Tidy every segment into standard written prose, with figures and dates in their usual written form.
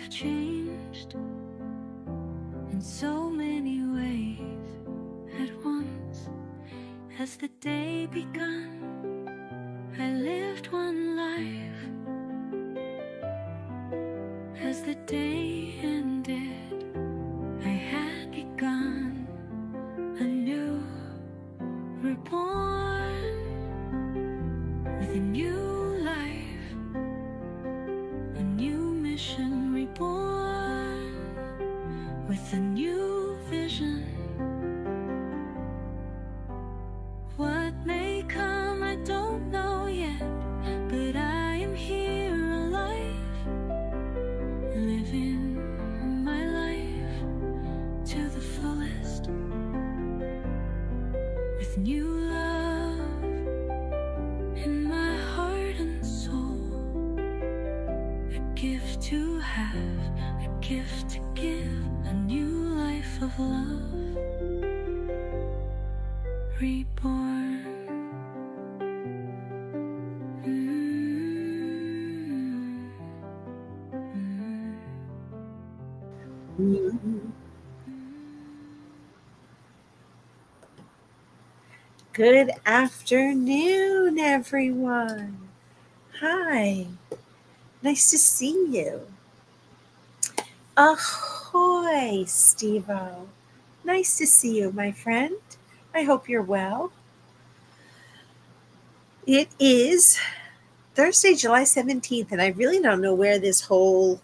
life changed in so many ways at once. Has the day begun? I lived one life. As the day ended, I had begun anew, reborn with a new life, a new mission, reborn with a new vision. What may come, I don't know yet, but I am here alive, living my life to the fullest, with new love in my heart and soul, a gift to have, a gift to give, a new life of love, reborn. Good afternoon, everyone. Hi, nice to see you. Ahoy, Steve-O. Nice to see you, my friend. I hope you're well. It is Thursday, July 17th, and I really don't know where this whole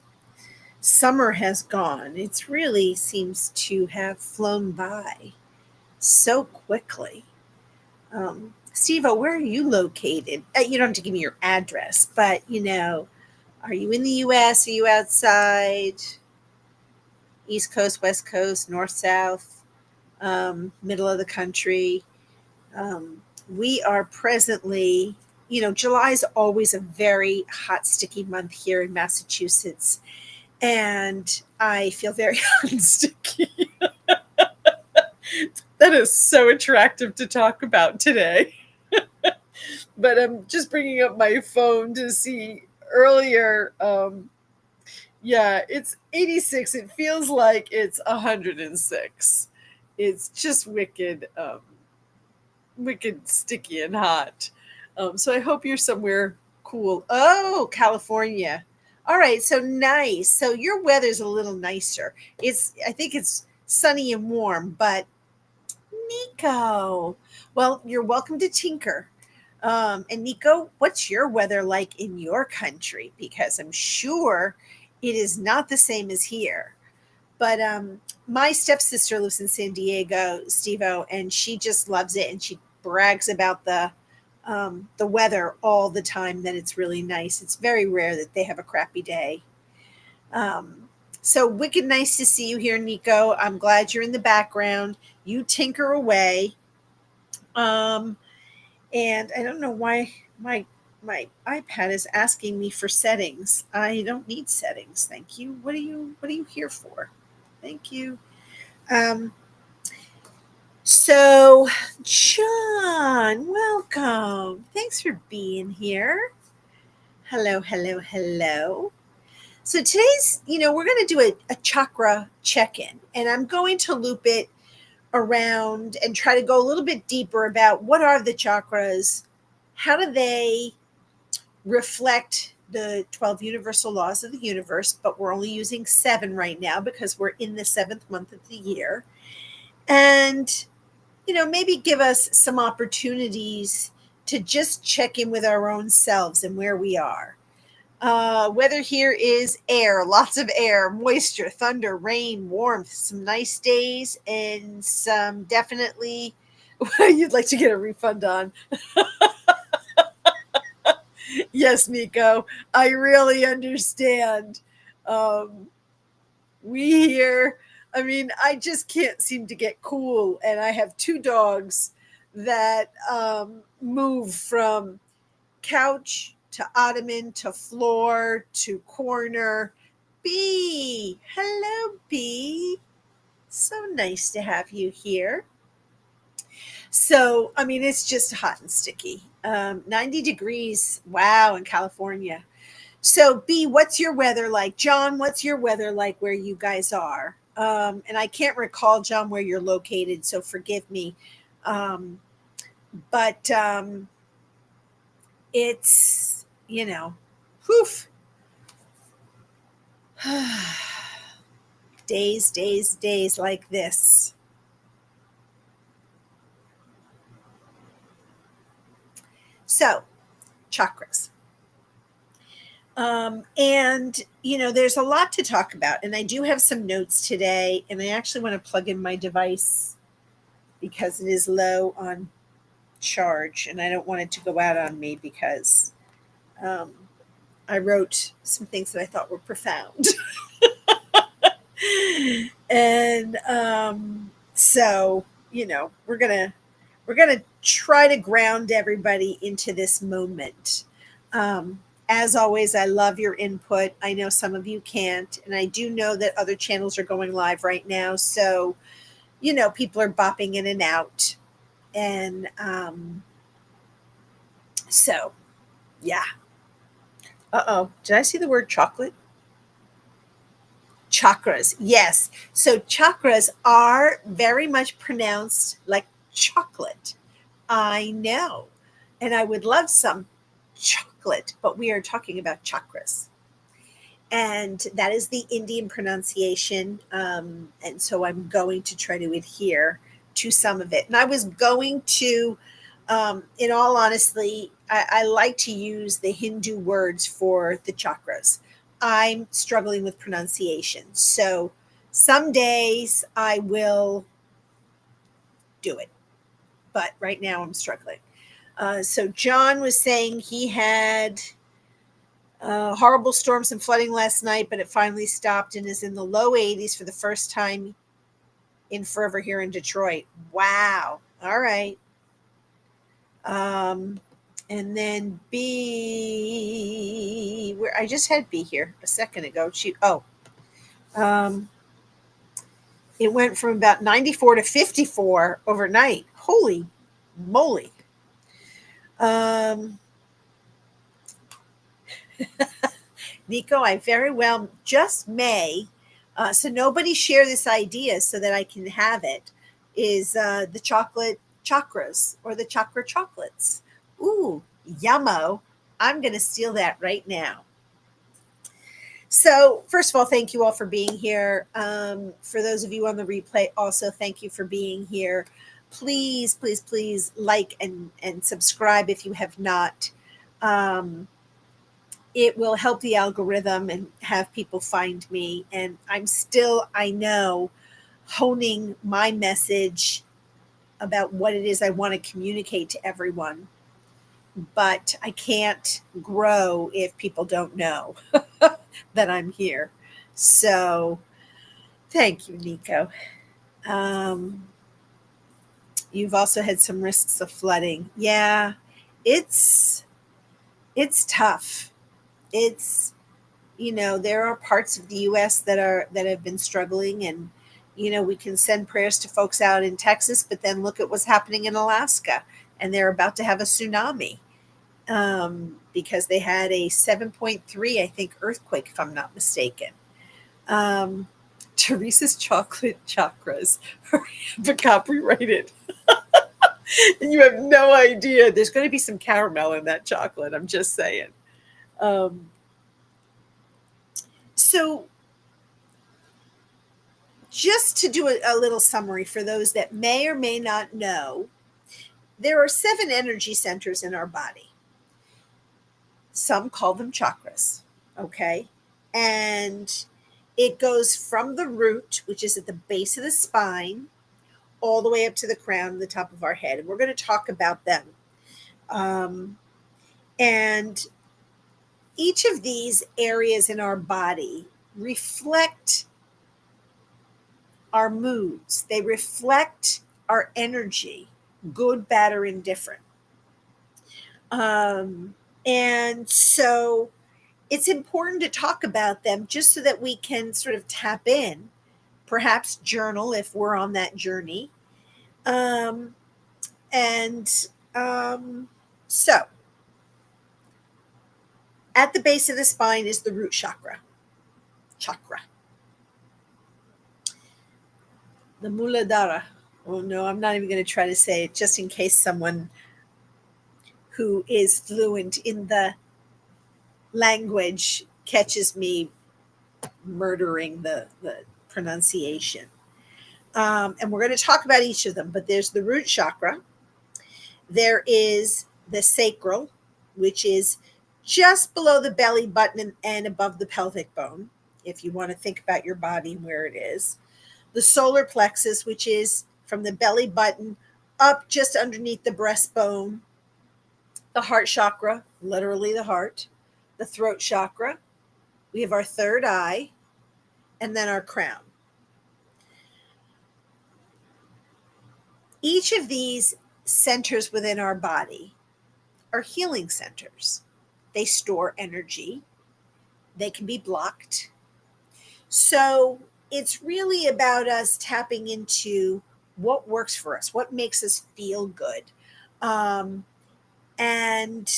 summer has gone. It really seems to have flown by so quickly. Steve-O, where are you located? You don't have to give me your address, but, are you in the U.S.? Are you outside? East Coast, West Coast, North, South, middle of the country? We are presently, July is always a very hot, sticky month here in Massachusetts. And I feel very hot and sticky. That is so attractive to talk about today. But I'm just bringing up my phone to see earlier. Yeah, it's 86. It feels like it's 106. It's just wicked, wicked sticky and hot. So I hope you're somewhere cool. Oh, California. All right, so nice. So your weather's a little nicer. I think it's sunny and warm, but Nico, well, you're welcome to tinker. And Nico, what's your weather like in your country? Because I'm sure it is not the same as here. But my stepsister lives in San Diego, Steve-O, and she just loves it, and she brags about the weather all the time. That it's really nice. It's very rare that they have a crappy day. So wicked nice to see you here, Nico. I'm glad you're in the background. You tinker away. And I don't know why my iPad is asking me for settings. I don't need settings, thank you. What are you here for? Thank you. So John, welcome. Thanks for being here. Hello, hello, hello. So today's, we're going to do a chakra check-in, and I'm going to loop it around and try to go a little bit deeper about what are the chakras, how do they reflect the 12 universal laws of the universe, but we're only using 7 right now because we're in the 7th month of the year. And, maybe give us some opportunities to just check in with our own selves and where we are. Weather here is air, lots of air, moisture, thunder, rain, warmth, some nice days, and some definitely you'd like to get a refund on. Yes, Nico, I really understand. We here, I just can't seem to get cool, and I have 2 dogs that move from couch to ottoman to floor to corner. B, hello, B. So nice to have you here. So, it's just hot and sticky. 90 degrees, wow, in California. So, B, what's your weather like? John, what's your weather like where you guys are? And I can't recall, John, where you're located, so forgive me. Um, but it's, whew, days like this. So, chakras. And, there's a lot to talk about. And I do have some notes today. And I actually want to plug in my device because it is low on charge. And I don't want it to go out on me because um, I wrote some things that I thought were profound. And so, we're gonna try to ground everybody into this moment. As always, I love your input. I know some of you can't, and I do know that other channels are going live right now. So, people are bopping in and out. And yeah. Uh-oh. Did I see the word chocolate? Chakras. Yes. So chakras are very much pronounced like chocolate. I know. And I would love some chocolate, but we are talking about chakras. And that is the Indian pronunciation. And so I'm going to try to adhere to some of it. And I was going to, in all honesty, I like to use the Hindu words for the chakras. I'm struggling with pronunciation. So some days I will do it. But right now I'm struggling. So John was saying he had horrible storms and flooding last night, but it finally stopped and is in the low 80s for the first time in forever here in Detroit. Wow. All right. Um, and then B, where I just had B here a second ago. Um, it went from about 94 to 54 overnight. Holy moly. Um, Nico, I very well just may. So nobody share this idea so that I can have it. Is the chocolate chakras or the chakra chocolates? Ooh, yummo! I'm going to steal that right now. So first of all, thank you all for being here. For those of you on the replay, also thank you for being here. Please, please, please like and subscribe if you have not. It will help the algorithm and have people find me. And I'm still, I know, honing my message about what it is I want to communicate to everyone. But I can't grow if people don't know that I'm here. So thank you, Nico. Um, you've also had some risks of flooding. Yeah, it's tough. It's there are parts of the US that have been struggling, and we can send prayers to folks out in Texas, but then look at what's happening in Alaska, and they're about to have a tsunami because they had a 7.3, I think, earthquake, if I'm not mistaken. Teresa's chocolate chakras are copyrighted. And you have no idea. There's going to be some caramel in that chocolate. I'm just saying. So just to do a little summary for those that may or may not know, there are 7 energy centers in our body. Some call them chakras, okay? And it goes from the root, which is at the base of the spine, all the way up to the crown, the top of our head. And we're going to talk about them. And each of these areas in our body reflect our moods. They reflect our energy, good, bad, or indifferent. And so it's important to talk about them just so that we can sort of tap in, perhaps journal if we're on that journey. Um, and so At the base of the spine is the root chakra. The Muladhara. Oh no, I'm not even going to try to say it just in case someone who is fluent in the language catches me murdering the pronunciation. And we're going to talk about each of them, but there's the root chakra. There is the sacral, which is just below the belly button and above the pelvic bone, if you want to think about your body and where it is. The solar plexus, which is from the belly button up just underneath the breastbone. The heart chakra, literally the heart. The throat chakra. We have our third eye, and then our crown. Each of these centers within our body are healing centers. They store energy. They can be blocked. So it's really about us tapping into what works for us, what makes us feel good. And,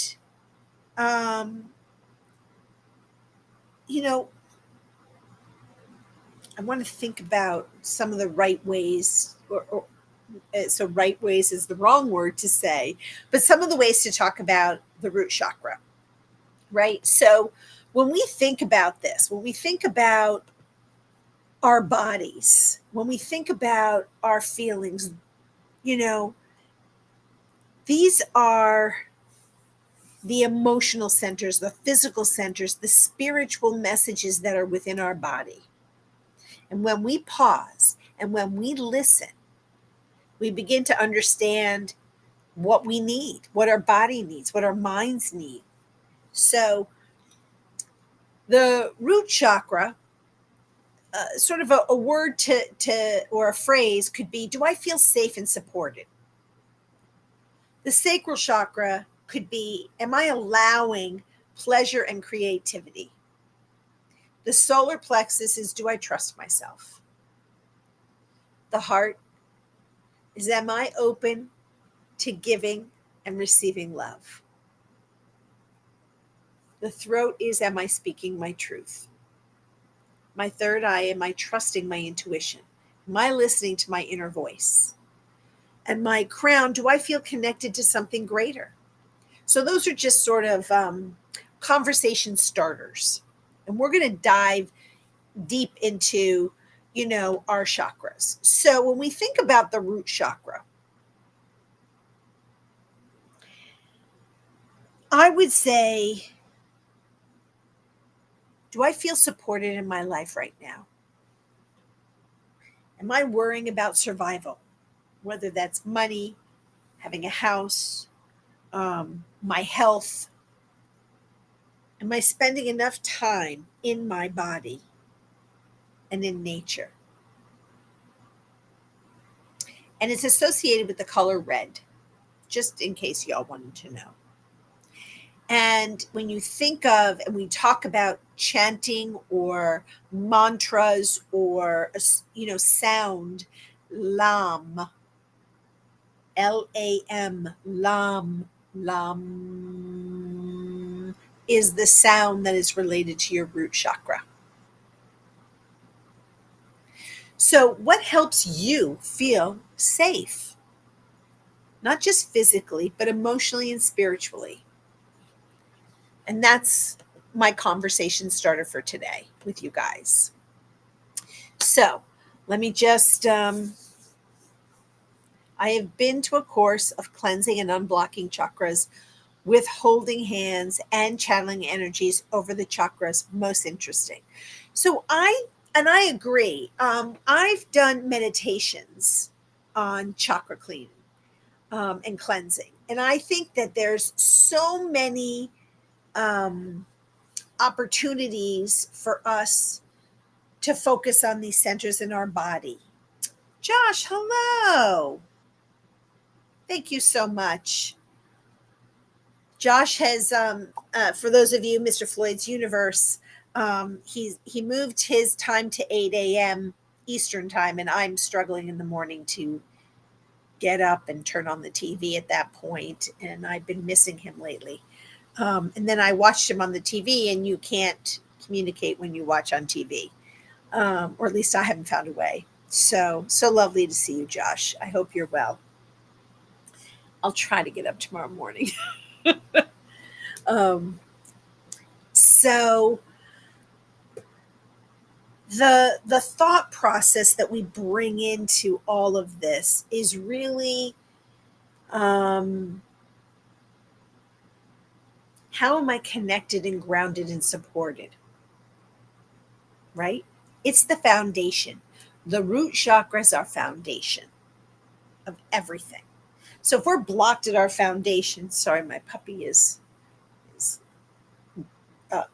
you know, I want to think about some of the right ways, so right ways is the wrong word to say, but some of the ways to talk about the root chakra, right? So when we think about this, when we think about our bodies, when we think about our feelings, you know, these are the emotional centers, the physical centers, the spiritual messages that are within our body. And when we pause and when we listen, we begin to understand what we need, what our body needs, what our minds need. So the root chakra, sort of a word to or a phrase could be, do I feel safe and supported? The sacral chakra could be, am I allowing pleasure and creativity? The solar plexus is, do I trust myself? The heart is, am I open to giving and receiving love? The throat is, am I speaking my truth? My third eye, am I trusting my intuition? Am I listening to my inner voice? And my crown, do I feel connected to something greater? So those are just sort of conversation starters. And we're going to dive deep into, our chakras. So when we think about the root chakra, I would say, do I feel supported in my life right now? Am I worrying about survival? Whether that's money, having a house, my health. Am I spending enough time in my body and in nature? And it's associated with the color red, just in case y'all wanted to know. And when you think of, and we talk about chanting or mantras or, sound, lam, Lam, lam is the sound that is related to your root chakra. So what helps you feel safe? Not just physically, but emotionally and spiritually. And that's my conversation starter for today with you guys. So let me just, I have been to a course of cleansing and unblocking chakras with holding hands and channeling energies over the chakras. Most interesting. So I agree. I've done meditations on chakra cleaning and cleansing. And I think that there's so many opportunities for us to focus on these centers in our body. Josh, hello. Thank you so much. Josh has, for those of you, Mr. Floyd's Universe, he moved his time to 8 a.m. Eastern time, and I'm struggling in the morning to get up and turn on the TV at that point, and I've been missing him lately. And then I watched him on the TV, and you can't communicate when you watch on TV, or at least I haven't found a way. So lovely to see you, Josh. I hope you're well. I'll try to get up tomorrow morning. um, so the thought process that we bring into all of this is really, um, how am I connected and grounded and supported? Right? It's the foundation. The root chakra is our foundation of everything. So if we're blocked at our foundation, sorry, my puppy is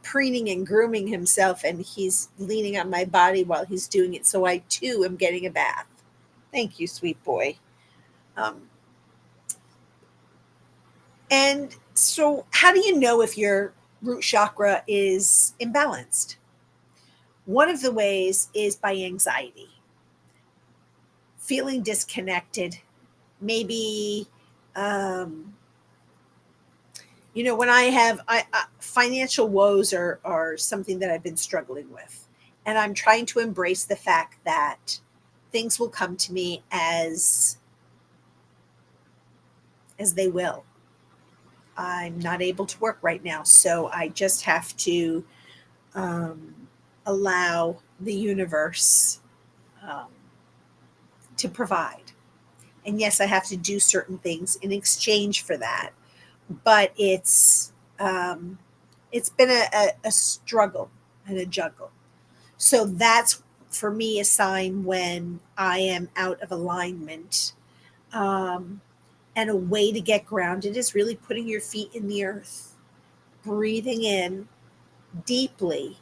preening and grooming himself, and he's leaning on my body while he's doing it. So I too am getting a bath. Thank you, sweet boy. Um, and so, how do you know if your root chakra is imbalanced? One of the ways is by anxiety, feeling disconnected, maybe. Um, when I have financial woes are something that I've been struggling with, and I'm trying to embrace the fact that things will come to me as they will. I'm not able to work right now, so I just have to um, allow the universe um, to provide. And yes, I have to do certain things in exchange for that, but it's been a struggle and a juggle. So that's for me a sign when I am out of alignment. Um, and a way to get grounded is really putting your feet in the earth, breathing in deeply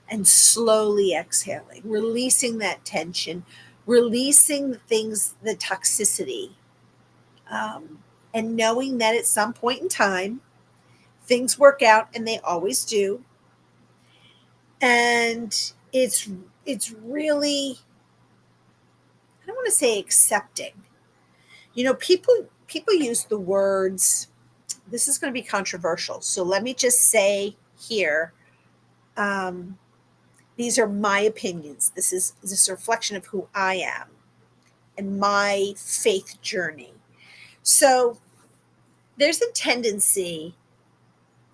and slowly exhaling, releasing that tension, releasing the things, the toxicity, um, and knowing that at some point in time, things work out, and they always do. And it's really, I don't want to say accepting. People use the words, this is going to be controversial, so let me just say here, um, these are my opinions. This is a reflection of who I am and my faith journey. So there's a tendency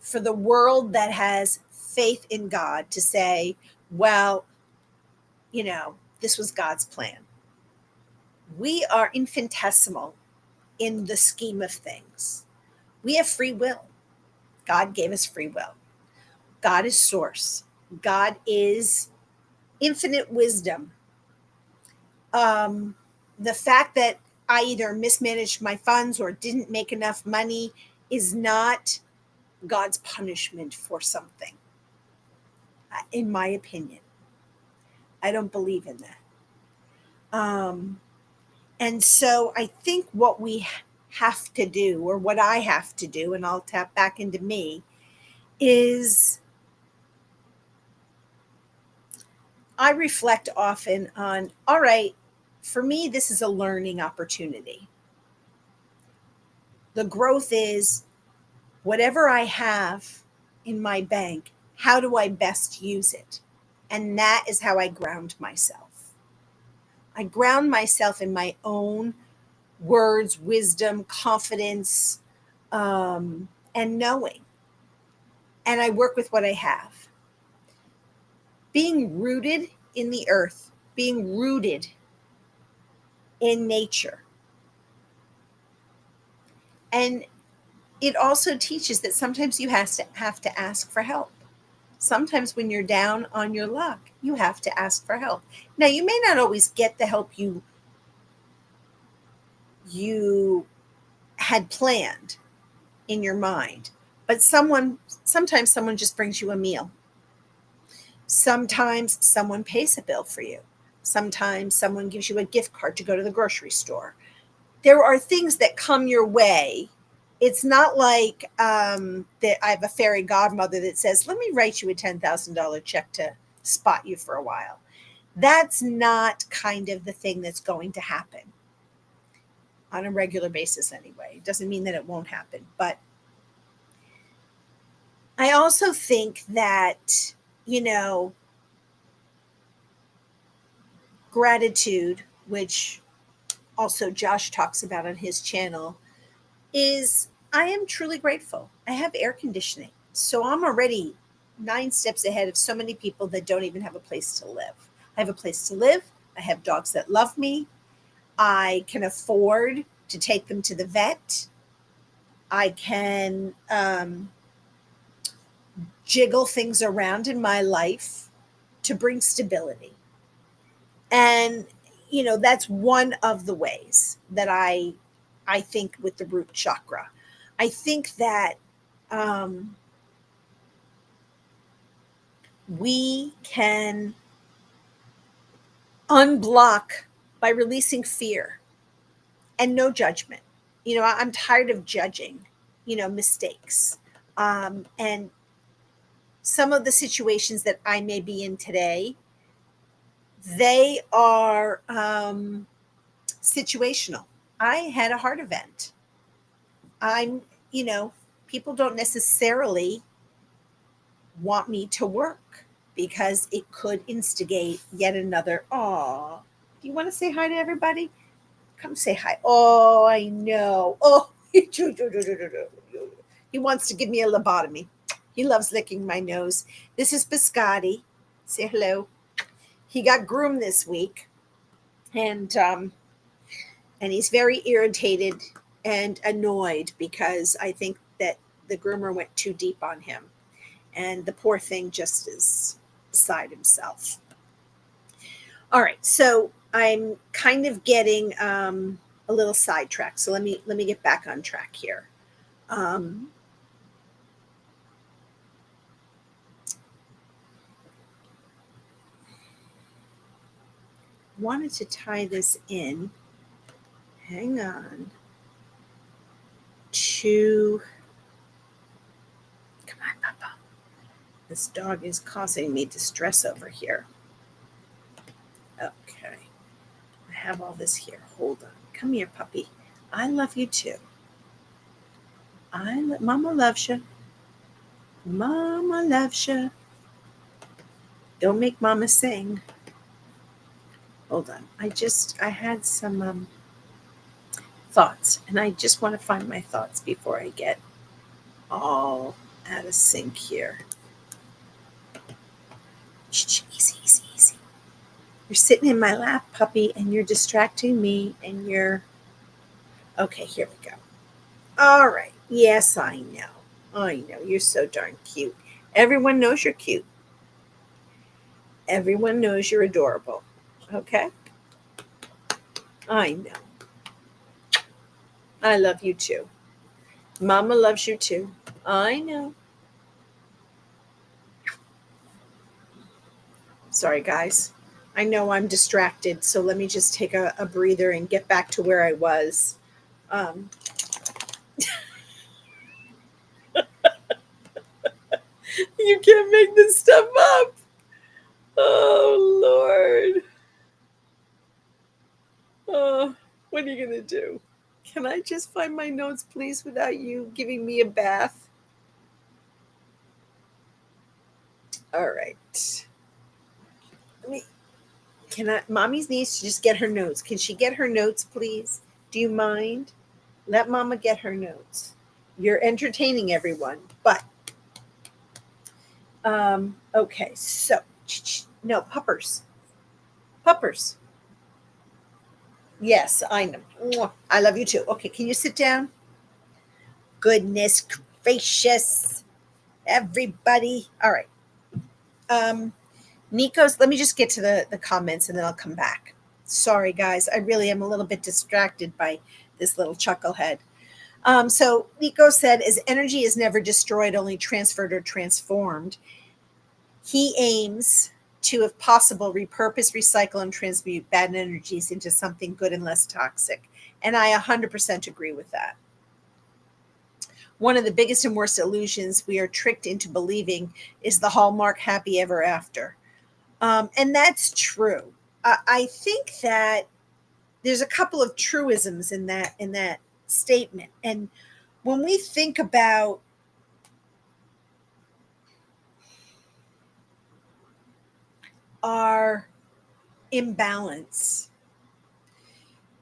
for the world that has faith in God to say, well, this was God's plan. We are infinitesimal in the scheme of things. We have free will. God gave us free will. God is source. God is infinite wisdom. Um, the fact that I either mismanaged my funds or didn't make enough money is not God's punishment for something, in my opinion. I don't believe in that. Um, and so I think what we have to do, or what I have to do, and I'll tap back into me, is I reflect often on, all right, for me, this is a learning opportunity. The growth is whatever I have in my bank, how do I best use it? And that is how I ground myself. I ground myself in my own words, wisdom, confidence, and knowing. And I work with what I have. Being rooted in the earth, being rooted in nature. And it also teaches that sometimes you have to ask for help. Sometimes when you're down on your luck, you have to ask for help. Now, you may not always get the help you had planned in your mind, but sometimes someone just brings you a meal. Sometimes someone pays a bill for you. Sometimes someone gives you a gift card to go to the grocery store. There are things that come your way. It's not like that I have a fairy godmother that says, let me write you a $10,000 check to spot you for a while. That's not kind of the thing that's going to happen on a regular basis anyway. It doesn't mean that it won't happen, but I also think that, you know, gratitude, which also Josh talks about on his channel, is I am truly grateful. I have air conditioning. So I'm already 9 steps ahead of so many people that don't even have a place to live. I have a place to live. I have dogs that love me. I can afford to take them to the vet. I can jiggle things around in my life to bring stability. And that's one of the ways that I think with the root chakra. I think that um, we can unblock by releasing fear and no judgment. I'm tired of judging, mistakes. And some of the situations that I may be in today, they are situational. I had a heart event. I'm, you know, People don't necessarily want me to work because it could instigate yet another. Oh, do you want to say hi to everybody? Come say hi. Oh, I know. Oh, he wants to give me a lobotomy. He loves licking my nose. This is Biscotti. Say hello. He got groomed this week, and he's very irritated and annoyed because I think that the groomer went too deep on him, and the poor thing just is beside himself. All right, so I'm kind of getting a little sidetracked. So let me get back on track here. Um, Wanted to tie this in. Hang on. To Come on, Papa. This dog is causing me distress over here. Okay. I have all this here. Hold on. Come here, puppy. I love you too. Mama loves you. Mama loves you. Don't make Mama sing. Hold on. I had some thoughts, and I just want to find my thoughts before I get all out of sync here. Easy, easy, easy. You're sitting in my lap, puppy, and you're distracting me, and you're... Okay, here we go. All right. Yes, I know. I know. You're so darn cute. Everyone knows you're cute. Everyone knows you're adorable. Okay? I know. I love you too. Mama loves you too. I know. Sorry, guys. I know I'm distracted, so let me just take a breather and get back to where I was. Um, you can't make this stuff up. Oh, Lord. Oh, what are you going to do? Can I just find my notes, please, without you giving me a bath? All right. Mommy needs to just get her notes. Can she get her notes, please? Do you mind? Let Mama get her notes. You're entertaining everyone, but okay. So no puppers. Puppers. Yes, I know. I love you too. Okay, can you sit down? Goodness gracious, everybody. All right. Nico's, let me just get to the comments and then I'll come back. Sorry, guys. I really am a little bit distracted by this little chucklehead. So Nico said, as energy is never destroyed, only transferred or transformed, he aims to, if possible, repurpose, recycle, and transmute bad energies into something good and less toxic. And I 100% agree with that. One of the biggest and worst illusions we are tricked into believing is the hallmark happy ever after. And that's true. I think that there's a couple of truisms in that statement. And when we think about are imbalance.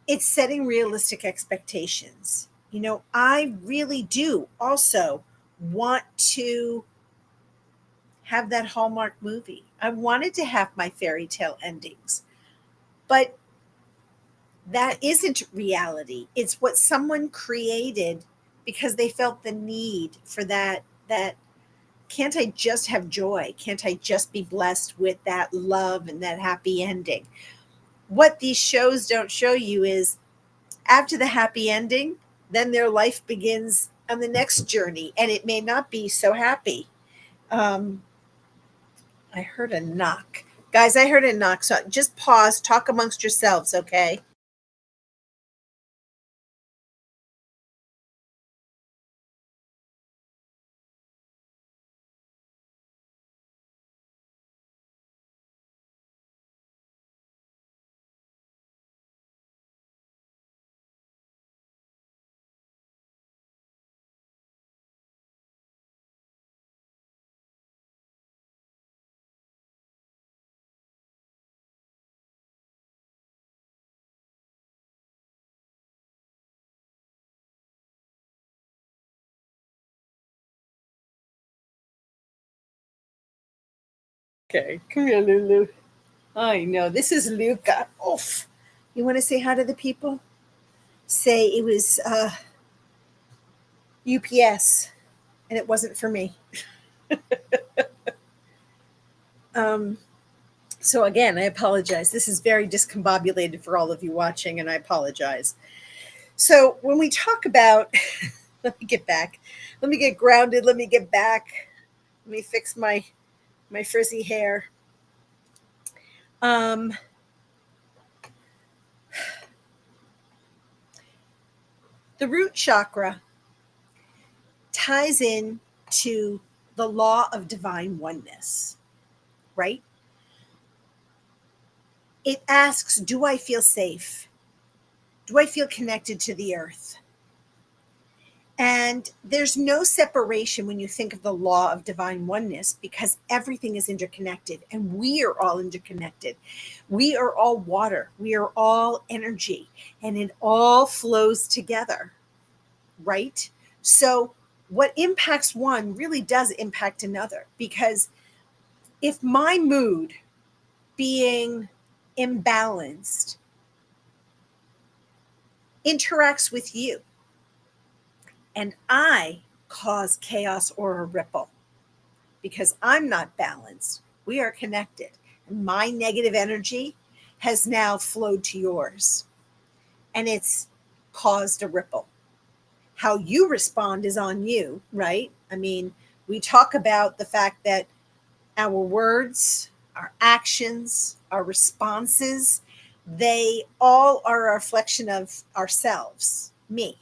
It's setting realistic expectations. I really do also want to have that Hallmark movie. I wanted to have my fairy tale endings, but that isn't reality. It's what someone created because they felt the need for that can't I just have joy? Can't I just be blessed with that love and that happy ending? What these shows don't show you is after the happy ending, then their life begins on the next journey, and it may not be so happy. Um, I heard a knock. Guys, I heard a knock. So just pause, talk amongst yourselves, okay? Okay, come here, Lulu. I know. This is Luca. Oof. You want to say hi to the people? Say it was UPS and it wasn't for me. Um, so again, I apologize. This is very discombobulated for all of you watching, and I apologize. So when we talk about, let me get back. Let me get grounded. Let me get back. Let me fix my frizzy hair. Um, the root chakra ties in to the law of divine oneness, right? It asks, do I feel safe? Do I feel connected to the earth? And there's no separation when you think of the law of divine oneness because everything is interconnected and we are all interconnected. We are all water, we are all energy, and it all flows together, right? So, what impacts one really does impact another because if my mood being imbalanced interacts with you and I cause chaos or a ripple, because I'm not balanced. We are connected. And my negative energy has now flowed to yours and it's caused a ripple. How you respond is on you, right? I mean, we talk about the fact that our words, our actions, our responses, they all are a reflection of ourselves, me.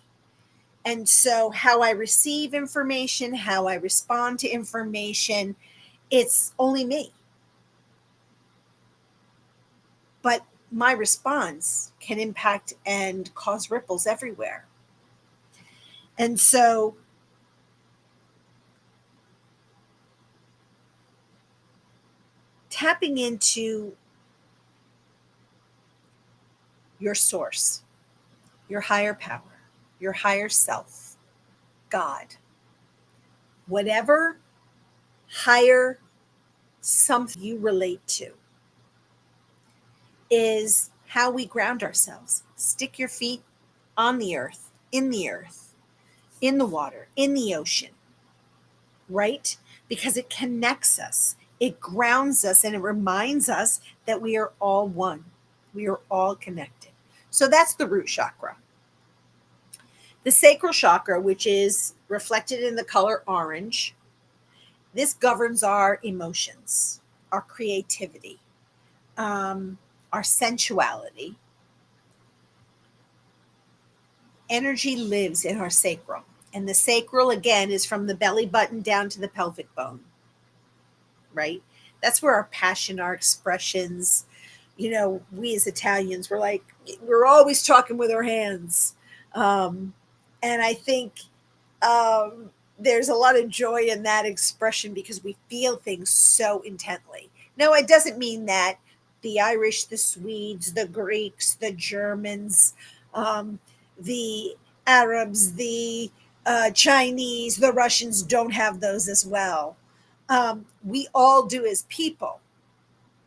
And so, how I receive information, how I respond to information, it's only me. But my response can impact and cause ripples everywhere. And so, tapping into your source, your higher power, your higher self, God, whatever higher something you relate to, is how we ground ourselves. Stick your feet on the earth, in the water, in the ocean, right? Because it connects us, it grounds us, and it reminds us that we are all one. We are all connected. So that's the root chakra. The sacral chakra, which is reflected in the color orange, this governs our emotions, our creativity, our sensuality. Energy lives in our sacral. And the sacral, again, is from the belly button down to the pelvic bone, right? That's where our passion, our expressions, we as Italians, we're always talking with our hands. Um, and I think there's a lot of joy in that expression because we feel things so intently. Now, it doesn't mean that the Irish, the Swedes, the Greeks, the Germans, the Arabs, the Chinese, the Russians don't have those as well. We all do as people.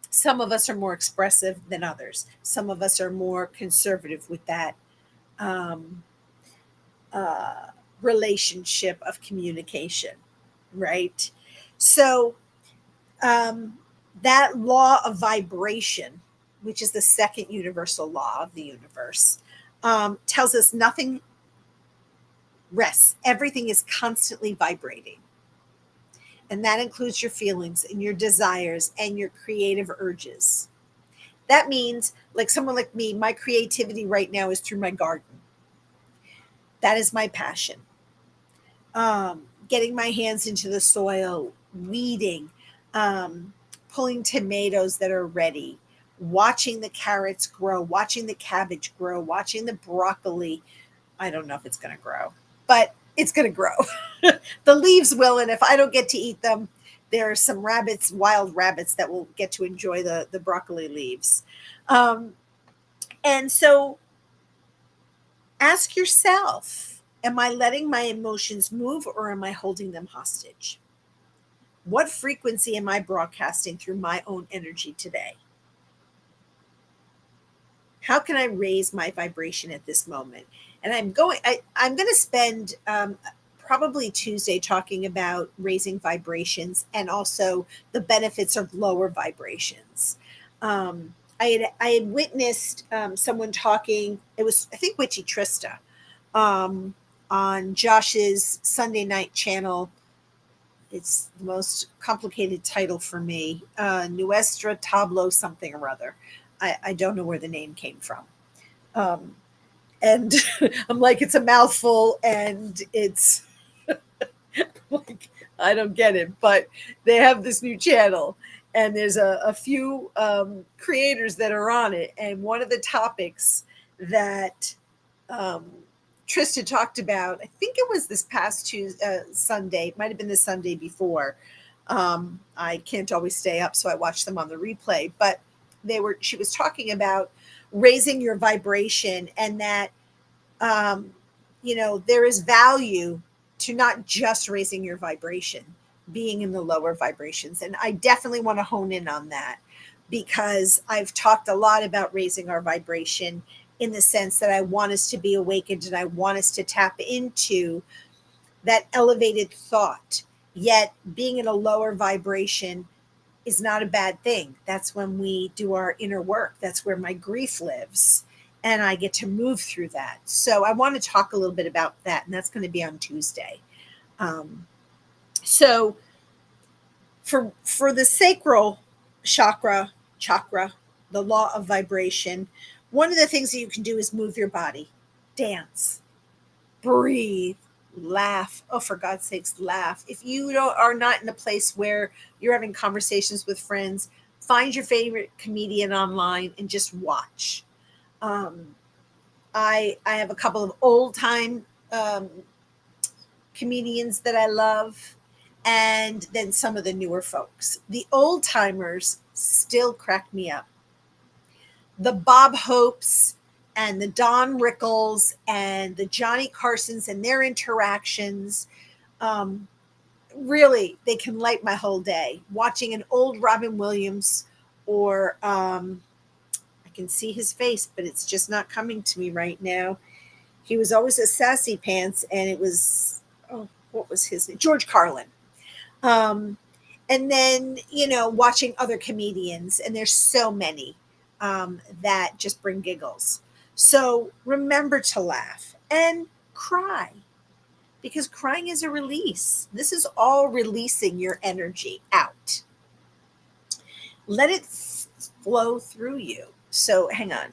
Some of us are more expressive than others. Some of us are more conservative with that um, uh, relationship of communication, right? So, um, that law of vibration, which is the second universal law of the universe, tells us nothing rests. Everything is constantly vibrating. And that includes your feelings and your desires and your creative urges. That means, like someone like me, my creativity right now is through my garden. That is my passion. Getting my hands into the soil, weeding, um, pulling tomatoes that are ready, watching the carrots grow, watching the cabbage grow, watching the broccoli. I don't know if it's going to grow, but it's going to grow. The leaves will, and if I don't get to eat them, there are some rabbits, wild rabbits, that will get to enjoy the broccoli leaves. Um, and so ask yourself, am I letting my emotions move or am I holding them hostage? What frequency am I broadcasting through my own energy today? How can I raise my vibration at this moment? And I'm going to spend probably Tuesday talking about raising vibrations and also the benefits of lower vibrations. I had witnessed someone talking. It was, I think, Witchy Trista, um, on Josh's Sunday night channel. It's the most complicated title for me. Nuestra Tableau something or other. I don't know where the name came from. Um, and I'm like, it's a mouthful and it's like, I don't get it. But they have this new channel and there's a few creators that are on it. And one of the topics that um, Trista talked about, I think it was this past Tuesday, Sunday, it might have been the Sunday before. I can't always stay up, so I watch them on the replay. But she was talking about raising your vibration and that, um, there is value to not just raising your vibration, being in the lower vibrations. And I definitely want to hone in on that because I've talked a lot about raising our vibration in the sense that I want us to be awakened and I want us to tap into that elevated thought. Yet being in a lower vibration is not a bad thing. That's when we do our inner work. That's where my grief lives. And I get to move through that. So I want to talk a little bit about that. And that's going to be on Tuesday. Um, so for the sacral chakra, the law of vibration, one of the things that you can do is move your body, dance, breathe, laugh. Oh, for God's sakes, laugh. If you are not in a place where you're having conversations with friends, find your favorite comedian online and just watch. Um, I have a couple of old time comedians that I love, and then some of the newer folks. The old timers still crack me up. The Bob Hopes and the Don Rickles and the Johnny Carsons and their interactions, um, really, they can light my whole day. Watching an old Robin Williams or I can see his face, but it's just not coming to me right now. He was always a sassy pants, and it was, oh, what was his name? George Carlin. Um, and then, watching other comedians, and there's so many that just bring giggles. So remember to laugh and cry because crying is a release. This is all releasing your energy out. Let it flow through you. So hang on.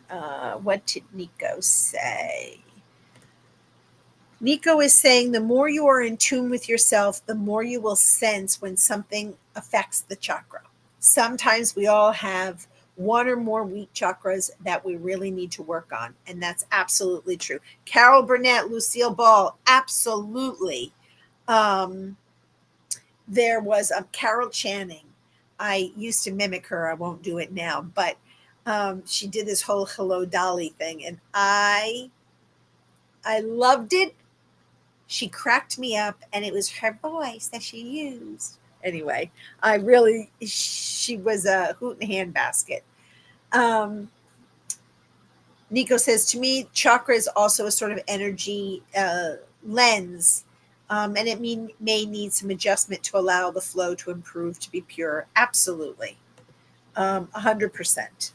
What did Nico say? Nico is saying the more you are in tune with yourself, the more you will sense when something affects the chakra. Sometimes we all have one or more weak chakras that we really need to work on. And that's absolutely true. Carol Burnett, Lucille Ball, absolutely. There was Carol Channing. I used to mimic her. I won't do it now, but she did this whole Hello Dolly thing, and I loved it. She cracked me up, and it was her voice that she used. Anyway, she was a hoot and handbasket. Um, Nico says, to me, chakra is also a sort of energy lens, and it may need some adjustment to allow the flow to improve to be pure. Absolutely. 100%.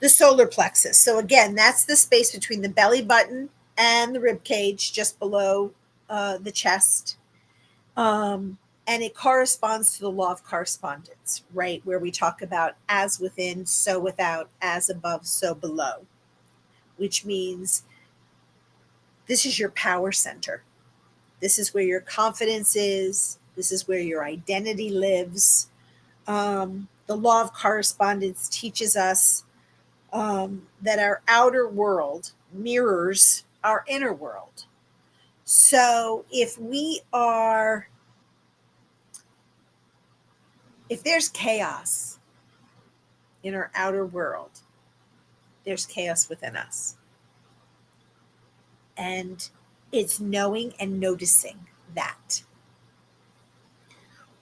The solar plexus. So, again, that's the space between the belly button and the rib cage, just below the chest. And it corresponds to the law of correspondence, right? Where we talk about as within, so without, as above, so below, which means this is your power center. This is where your confidence is. This is where your identity lives. The law of correspondence teaches us that our outer world mirrors our inner world. So if there's chaos in our outer world, there's chaos within us. And it's knowing and noticing that.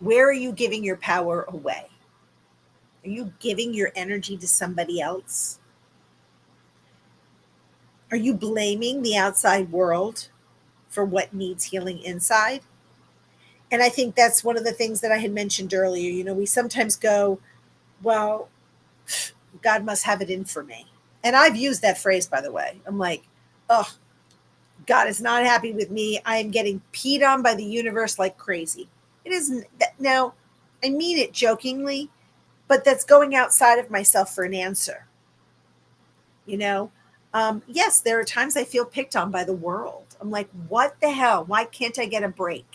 Where are you giving your power away? Are you giving your energy to somebody else? Are you blaming the outside world for what needs healing inside? And I think that's one of the things that I had mentioned earlier. We sometimes go, well, God must have it in for me. And I've used that phrase, by the way. I'm like, oh, God is not happy with me. I am getting peed on by the universe like crazy. It isn't. Now, I mean it jokingly, but that's going outside of myself for an answer. Yes, there are times I feel picked on by the world. I'm like, what the hell? Why can't I get a break?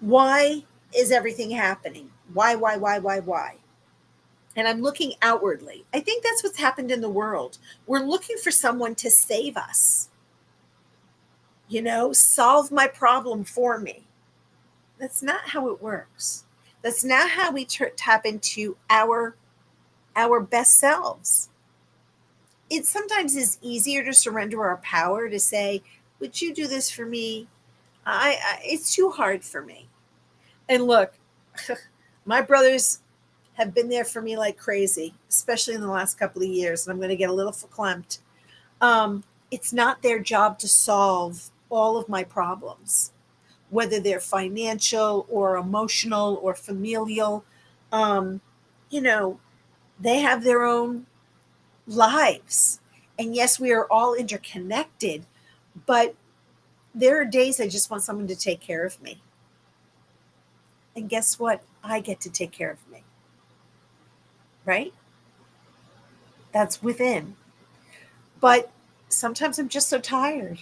Why is everything happening? Why? And I'm looking outwardly. I think that's what's happened in the world. We're looking for someone to save us, solve my problem for me. That's not how it works. That's not how we tap into our best selves. It sometimes is easier to surrender our power to say, would you do this for me? It's too hard for me. And look, my brothers have been there for me like crazy, especially in the last couple of years. And I'm going to get a little verklempt. It's not their job to solve all of my problems, whether they're financial or emotional or familial. They have their own lives. And yes, we are all interconnected, but there are days I just want someone to take care of me. And guess what? I get to take care of me. Right? That's within. But sometimes I'm just so tired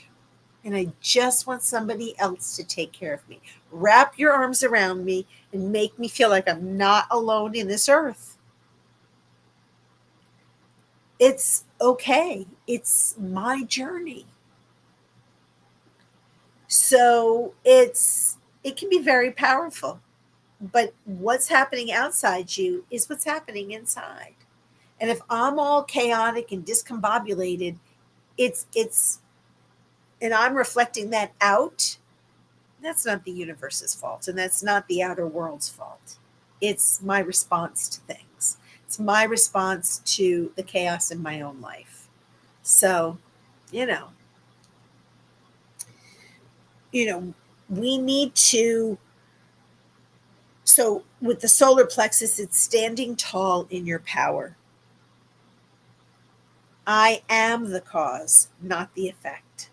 and I just want somebody else to take care of me. Wrap your arms around me and make me feel like I'm not alone in this earth. It's okay. It's my journey. So it can be very powerful. But what's happening outside you is what's happening inside. And if I'm all chaotic and discombobulated, it's and I'm reflecting that out, that's not the universe's fault. And that's not the outer world's fault. It's my response to things. It's my response to the chaos in my own life. So, we need to. So with the solar plexus, it's standing tall in your power. I am the cause, not the effect.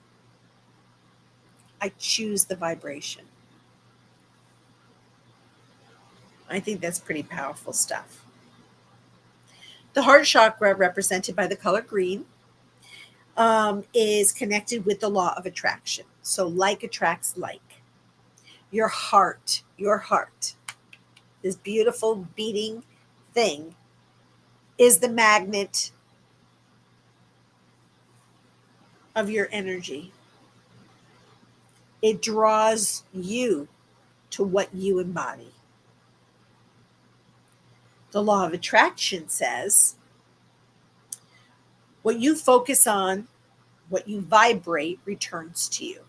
I choose the vibration. I think that's pretty powerful stuff. The heart chakra, represented by the color green, is connected with the law of attraction. So like attracts like. Your heart, this beautiful beating thing, is the magnet of your energy. It draws you to what you embody. The law of attraction says what you focus on, what you vibrate returns to you.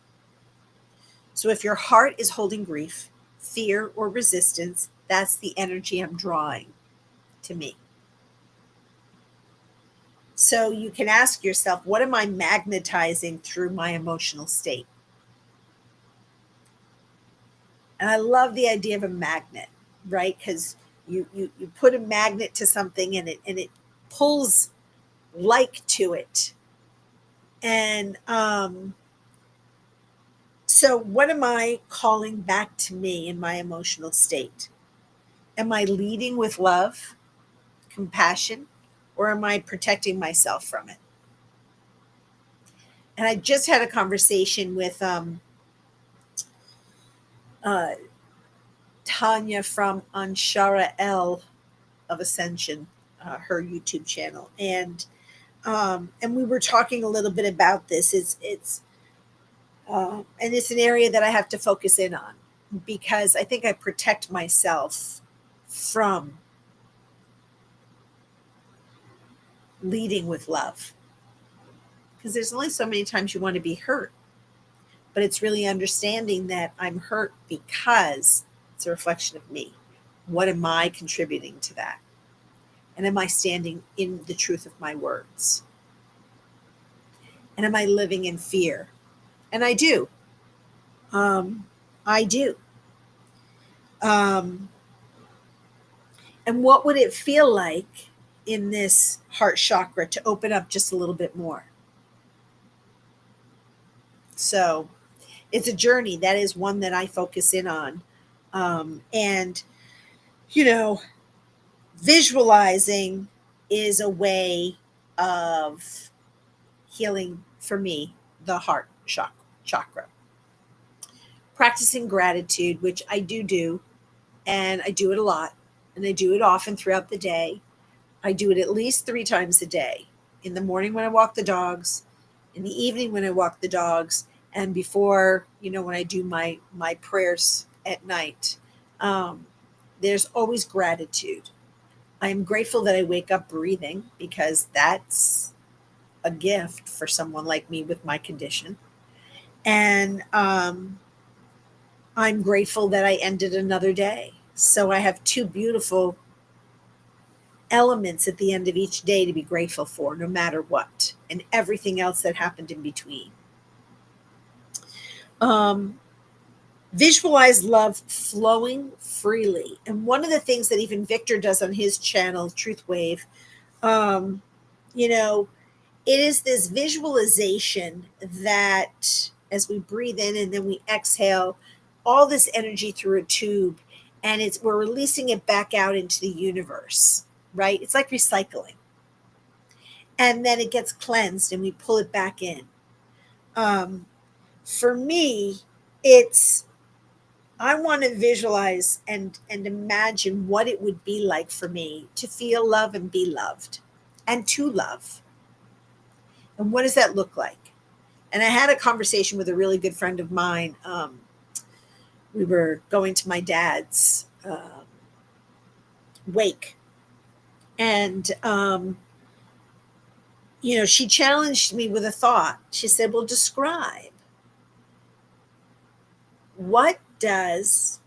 So if your heart is holding grief, fear, or resistance, that's the energy I'm drawing to me. So you can ask yourself, what am I magnetizing through my emotional state? And I love the idea of a magnet, right? Because you put a magnet to something and it pulls like to it. And so what am I calling back to me in my emotional state? Am I leading with love, compassion, or am I protecting myself from it? And I just had a conversation with uh, Tanya from Anshara L of Ascension, her YouTube channel, and we were talking a little bit about this. And it's an area that I have to focus in on because I think I protect myself from leading with love. Because there's only so many times you want to be hurt, but it's really understanding that I'm hurt because it's a reflection of me. What am I contributing to that? And am I standing in the truth of my words? And am I living in fear? And I do. I do. Um, and what would it feel like in this heart chakra to open up just a little bit more? So it's a journey. That is one that I focus in on. And, you know, visualizing is a way of healing for me, the heart chakra. Practicing gratitude, which I do, and I do it a lot, and I do it often throughout the day. I do it at least 3 times a day. In the morning when I walk the dogs, in the evening when I walk the dogs, and before, when I do my prayers at night. There's always gratitude. I am grateful that I wake up breathing because that's a gift for someone like me with my condition. And I'm grateful that I ended another day. So I have 2 beautiful elements at the end of each day to be grateful for, no matter what, and everything else that happened in between. Visualize love flowing freely. And one of the things that even Victor does on his channel, Truth Wave, it is this visualization that as we breathe in and then we exhale, all this energy through a tube, and we're releasing it back out into the universe, right? It's like recycling. And then it gets cleansed and we pull it back in. For me, I want to visualize and imagine what it would be like for me to feel love and be loved and to love. And what does that look like? And I had a conversation with a really good friend of mine. We were going to my dad's wake. And, she challenged me with a thought. She said, well, describe. What does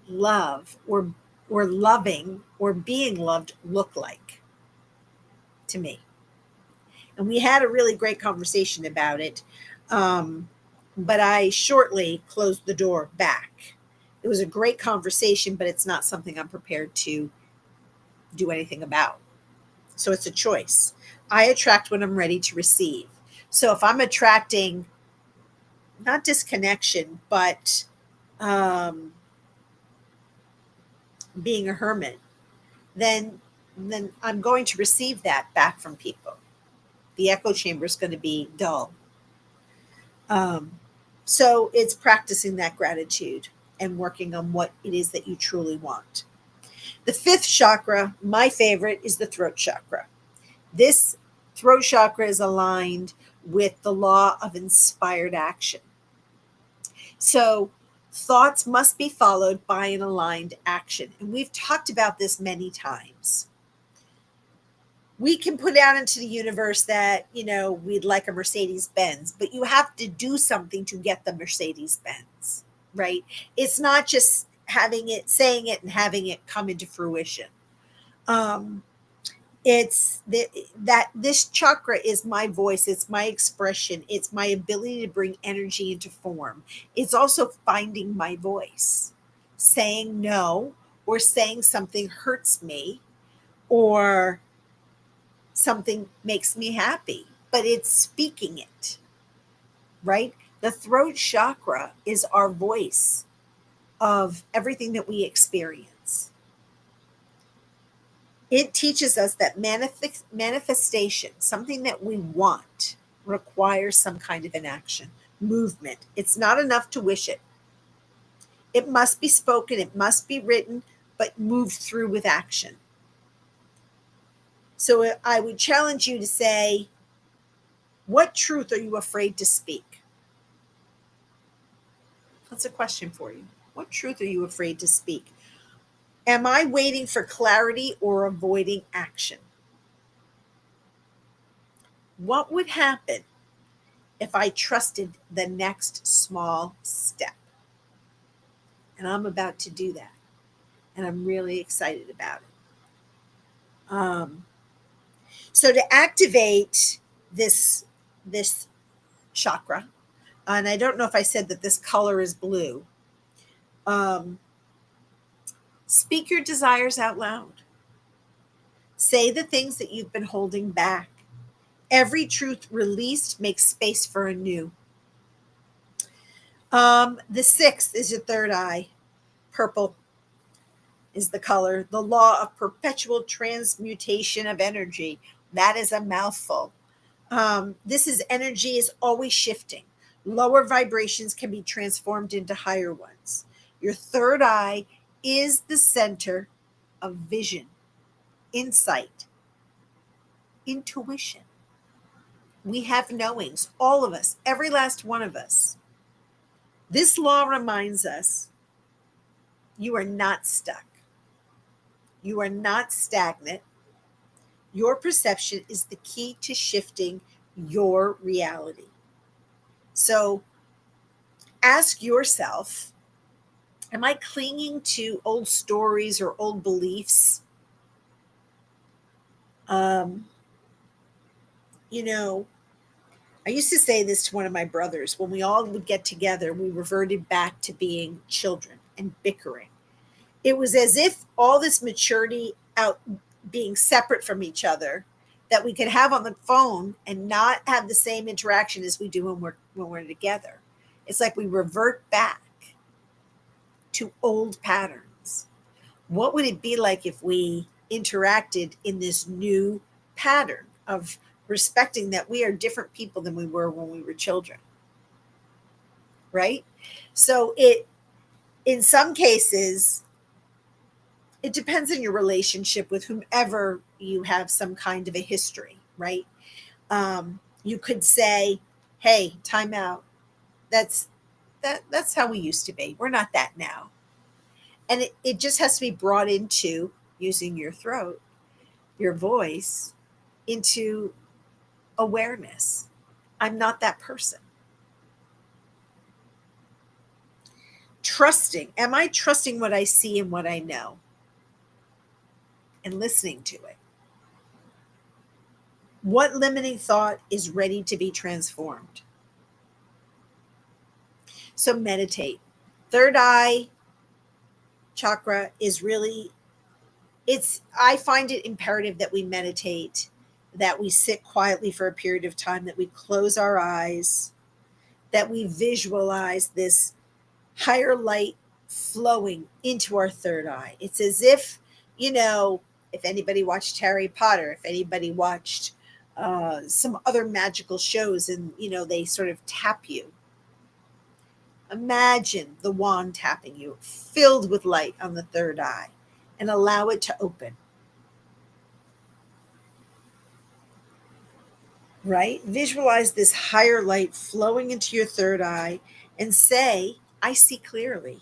love or loving or being loved look like to me? And we had a really great conversation about it. But I shortly closed the door back. It was a great conversation, but it's not something I'm prepared to do anything about. So it's a choice. I attract when I'm ready to receive. So if I'm attracting not disconnection, but being a hermit, then I'm going to receive that back from people. The echo chamber is going to be dull. So it's practicing that gratitude and working on what it is that you truly want. The 5th chakra, my favorite, is the throat chakra. This throat chakra is aligned with the law of inspired action. So Thoughts must be followed by an aligned action. And we've talked about this many times. We can put out into the universe that, we'd like a Mercedes Benz, but you have to do something to get the Mercedes Benz, right? It's not just having it, saying it, and having it come into fruition. Um, that this chakra is my voice, it's my expression, it's my ability to bring energy into form. It's also finding my voice, saying no, or saying something hurts me, or something makes me happy, but it's speaking it, right? The throat chakra is our voice of everything that we experience. It teaches us that manifestation, something that we want, requires some kind of an action, movement. It's not enough to wish it. It must be spoken, it must be written, but moved through with action. So I would challenge you to say, what truth are you afraid to speak? That's a question for you. What truth are you afraid to speak? Am I waiting for clarity or avoiding action? What would happen if I trusted the next small step? And I'm about to do that. And I'm really excited about it. So to activate this chakra, and I don't know if I said that this color is blue, um, speak your desires out loud. Say the things that you've been holding back. Every truth released makes space for a new. The sixth is your third eye. Purple is the color. The law of perpetual transmutation of energy. That is a mouthful. This is energy is always shifting. Lower vibrations can be transformed into higher ones. Your third eye is the center of vision, insight, intuition. We have knowings, all of us, every last one of us. This law reminds us you are not stuck. You are not stagnant. Your perception is the key to shifting your reality. So ask yourself, am I clinging to old stories or old beliefs? Um, you know, I used to say this to one of my brothers. When we all would get together, we reverted back to being children and bickering. It was as if all this maturity out being separate from each other that we could have on the phone and not have the same interaction as we do when we're together. It's like we revert back to old patterns. What would it be like if we interacted in this new pattern of respecting that we are different people than we were when we were children? Right? So in some cases, it depends on your relationship with whomever you have some kind of a history, right? You could say, "Hey, time out. That's that's how we used to be. We're not that now." And it just has to be brought into using your throat, your voice, into awareness. I'm not that person. Trusting. Am I trusting what I see and what I know? And listening to it. What limiting thought is ready to be transformed? So meditate. Third eye chakra is really, I find it imperative that we meditate, that we sit quietly for a period of time, that we close our eyes, that we visualize this higher light flowing into our third eye. It's as if, if anybody watched Harry Potter, if anybody watched some other magical shows, and they sort of tap you. Imagine the wand tapping you, filled with light on the third eye, and allow it to open. Right? Visualize this higher light flowing into your third eye and say, I see clearly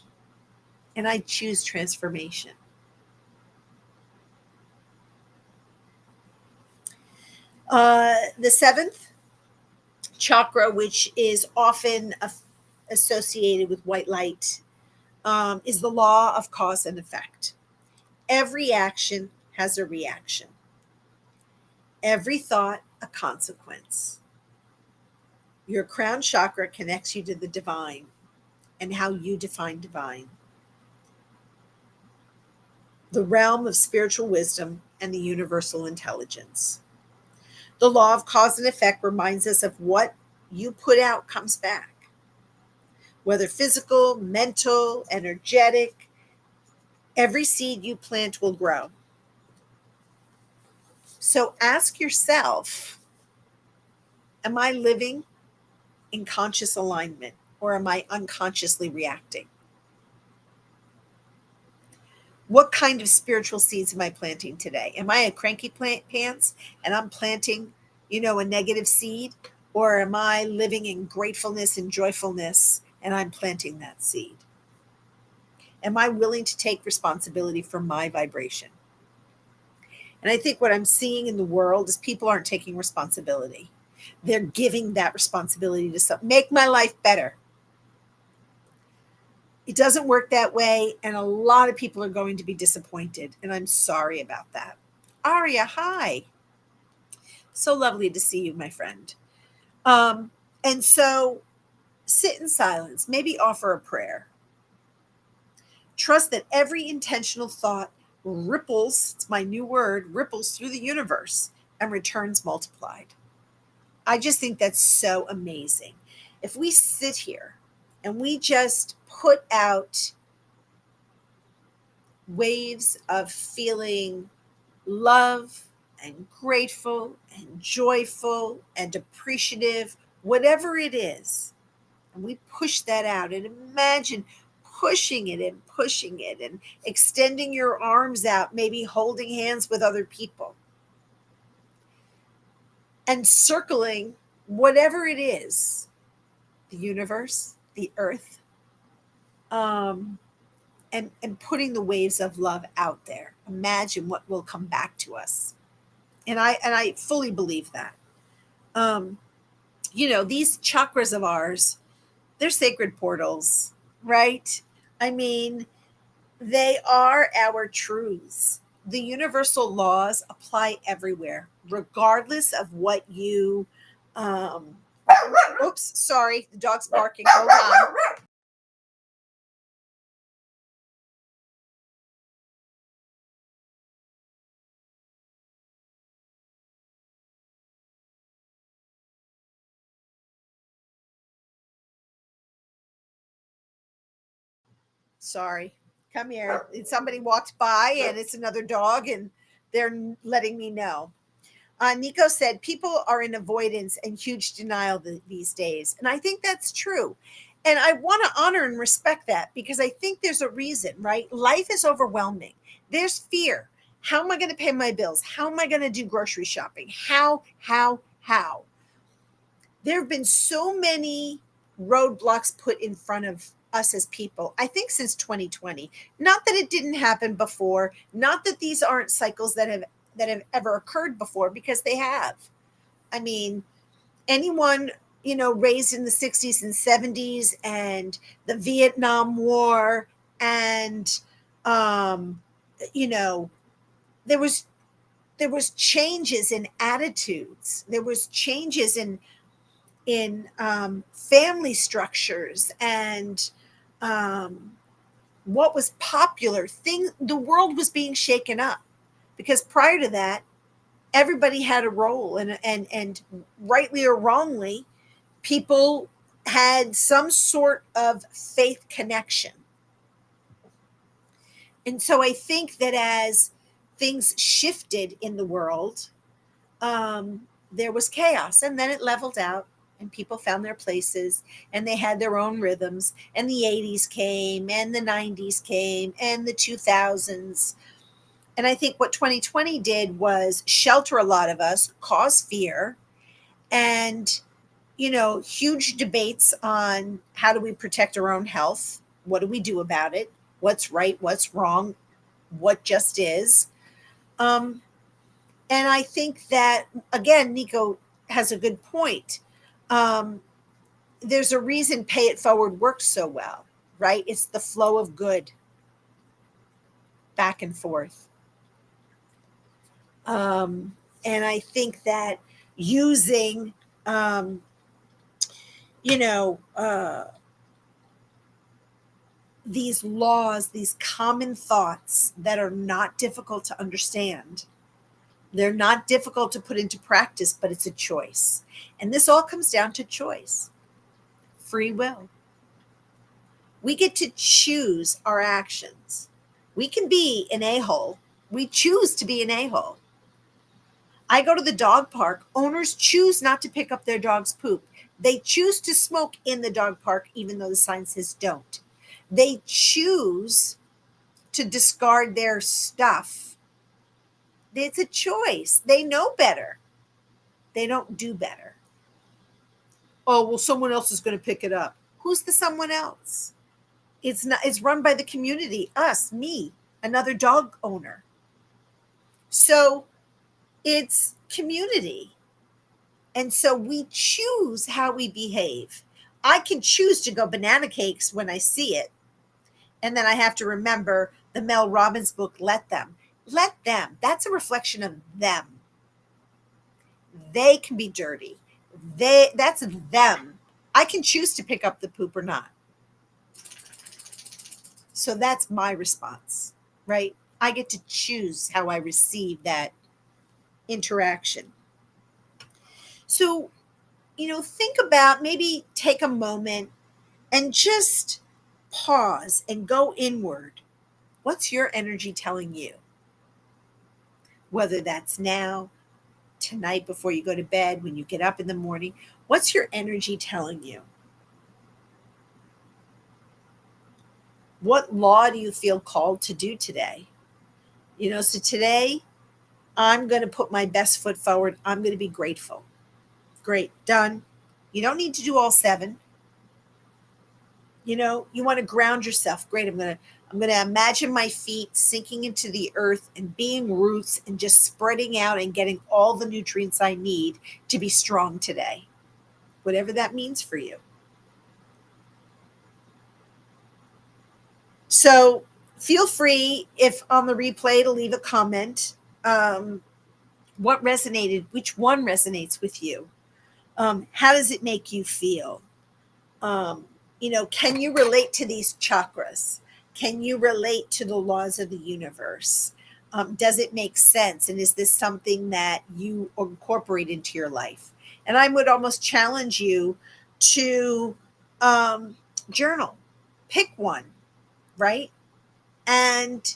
and I choose transformation. The seventh chakra, which is often associated with white light, is the law of cause and effect. Every action has a reaction, every thought, a consequence. Your crown chakra connects you to the divine and how you define divine, the realm of spiritual wisdom and the universal intelligence. The law of cause and effect reminds us of what you put out comes back, whether physical, mental, energetic. Every seed you plant will grow. So ask yourself, am I living in conscious alignment or am I unconsciously reacting? What kind of spiritual seeds am I planting today? Am I a cranky pants and I'm planting, a negative seed? Or am I living in gratefulness and joyfulness and I'm planting that seed? Am I willing to take responsibility for my vibration? And I think what I'm seeing in the world is people aren't taking responsibility. They're giving that responsibility to make my life better. It doesn't work that way, and a lot of people are going to be disappointed, and I'm sorry about that. Aria, hi. So lovely to see you, my friend. And so sit in silence, maybe offer a prayer. Trust that every intentional thought ripples, it's my new word, ripples through the universe and returns multiplied. I just think that's so amazing. If we sit here and we just put out waves of feeling love and grateful and joyful and appreciative, whatever it is, and we push that out and imagine pushing it and extending your arms out, maybe holding hands with other people and circling whatever it is, the universe, the earth, and putting the waves of love out there. Imagine what will come back to us. And I fully believe that. Um, these chakras of ours, they're sacred portals, right? I mean, they are our truths. The universal laws apply everywhere, regardless of what you. Um, oops, sorry, the dog's barking. Hold on. Sorry, come here. Somebody walked by, and it's another dog, and they're letting me know. Nico said people are in avoidance and huge denial these days. And I think that's true. And I want to honor and respect that because I think there's a reason, right? Life is overwhelming. There's fear. How am I going to pay my bills? How am I going to do grocery shopping? How? There have been so many roadblocks put in front of us as people, I think since 2020. Not that it didn't happen before, not that these aren't cycles that have ever occurred before, because they have. I mean, anyone, raised in the 60s and 70s and the Vietnam War and um, you know, there was changes in attitudes. There was changes in family structures and um, what was popular. The world was being shaken up because prior to that, everybody had a role, and rightly or wrongly, people had some sort of faith connection. And so I think that as things shifted in the world, there was chaos, and then it leveled out and people found their places and they had their own rhythms, and the 80s came and the 90s came and the 2000s. And I think what 2020 did was shelter a lot of us, cause fear, and huge debates on how do we protect our own health? What do we do about it? What's right? What's wrong? What just is? Um, and I think that, again, Nico has a good point. Um, there's a reason Pay It Forward works so well, right? It's the flow of good back and forth. And I think that using, um, you know, uh, these laws, these common thoughts that are not difficult to understand, they're not difficult to put into practice, but it's a choice. And this all comes down to choice, free will. We get to choose our actions. We can be an a-hole. We choose to be an a-hole. I go to the dog park. Owners choose not to pick up their dog's poop. They choose to smoke in the dog park, even though the sign says don't. They choose to discard their stuff. It's a choice. They know better. They don't do better. Oh, well, someone else is going to pick it up. Who's the someone else? It's not. It's run by the community, us, me, another dog owner. So it's community. And so we choose how we behave. I can choose to go banana cakes when I see it. And then I have to remember the Mel Robbins book, Let Them. Let them. That's a reflection of them. They can be dirty. That's them. I can choose to pick up the poop or not. So that's my response, right? I get to choose how I receive that interaction. So, think about, maybe take a moment and just pause and go inward. What's your energy telling you? Whether that's now, tonight before you go to bed, when you get up in the morning, what's your energy telling you? What law do you feel called to do today? So today I'm going to put my best foot forward. I'm going to be grateful. Great, done. You don't need to do all 7. You want to ground yourself. Great. I'm going to imagine my feet sinking into the earth and being roots and just spreading out and getting all the nutrients I need to be strong today. Whatever that means for you. So feel free, if on the replay, to leave a comment. What resonated? Which one resonates with you? How does it make you feel? Can you relate to these chakras? Can you relate to the laws of the universe? Does it make sense? And is this something that you incorporate into your life? And I would almost challenge you to journal. Pick one, right? And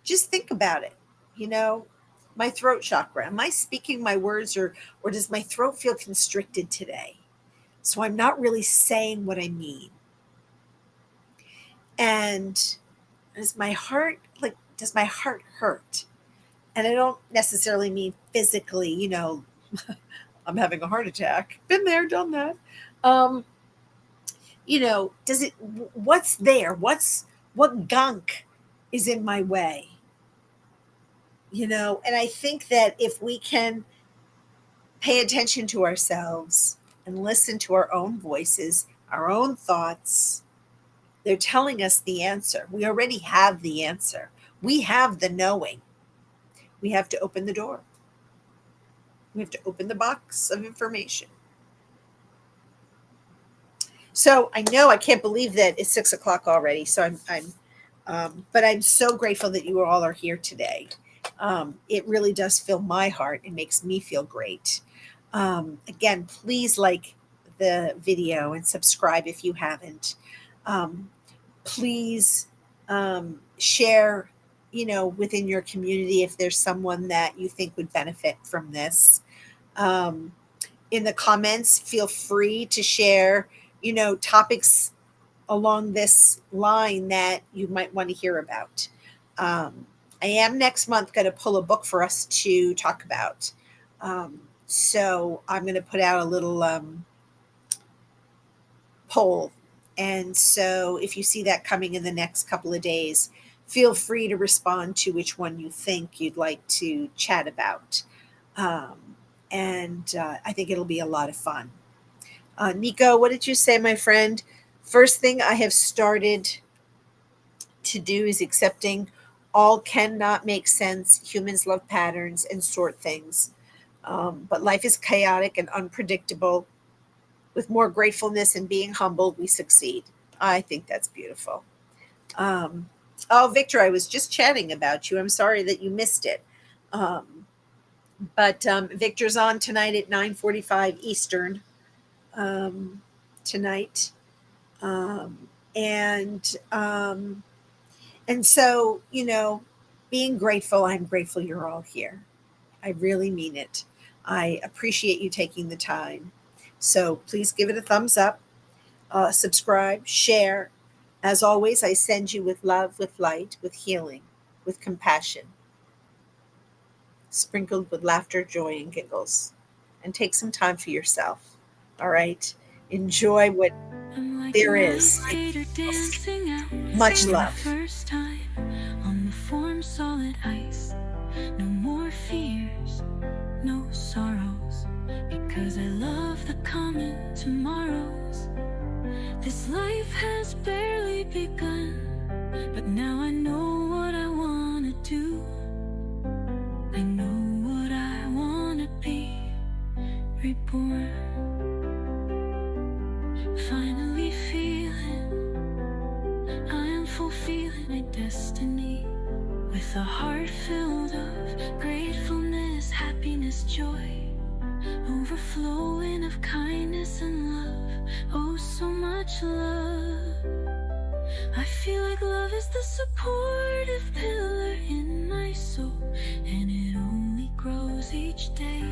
just think about it. My throat chakra. Am I speaking my words, or does my throat feel constricted today? So I'm not really saying what I mean. And does my heart hurt? And I don't necessarily mean physically, I'm having a heart attack. Been there, done that. What's there? What gunk is in my way? And I think that if we can pay attention to ourselves and listen to our own voices, our own thoughts, they're telling us the answer. We already have the answer. We have the knowing. We have to open the door. We have to open the box of information. So I know, I can't believe that it's 6:00 already. So but I'm so grateful that you all are here today. It really does fill my heart. It makes me feel great. Again, please like the video and subscribe if you haven't. Please share, within your community if there's someone that you think would benefit from this. In the comments, feel free to share, topics along this line that you might want to hear about. I am next month going to pull a book for us to talk about. So I'm going to put out a little poll. And so if you see that coming in the next couple of days, feel free to respond to which one you think you'd like to chat about. And I think it'll be a lot of fun. Nico, what did you say, my friend? First thing I have started to do is accepting all cannot make sense. Humans love patterns and sort things. But life is chaotic and unpredictable. With more gratefulness and being humble, we succeed. I think that's beautiful. Um, oh, Victor, I was just chatting about you. I'm sorry that you missed it. But Victor's on tonight at 9:45 Eastern tonight. Um, and um, and so, being grateful, I'm grateful you're all here. I really mean it. I appreciate you taking the time. So please give it a thumbs up, subscribe, share. As always, I send you with love, with light, with healing, with compassion, sprinkled with laughter, joy, and giggles. And take some time for yourself. All right? Enjoy what I'm like there an is. alligator dancing out Much for love. the first time on the form solid ice. No more fears, no sorrows, because I love the common tomorrows. This life has barely begun, but now I know what I want to do. I know what I want to be, reborn. Finally feeling I am fulfilling my destiny, with a heart filled of gratefulness, happiness, joy, overflowing of kindness and love. Oh, so much love. I feel like love is the supportive pillar in my soul, and it only grows each day.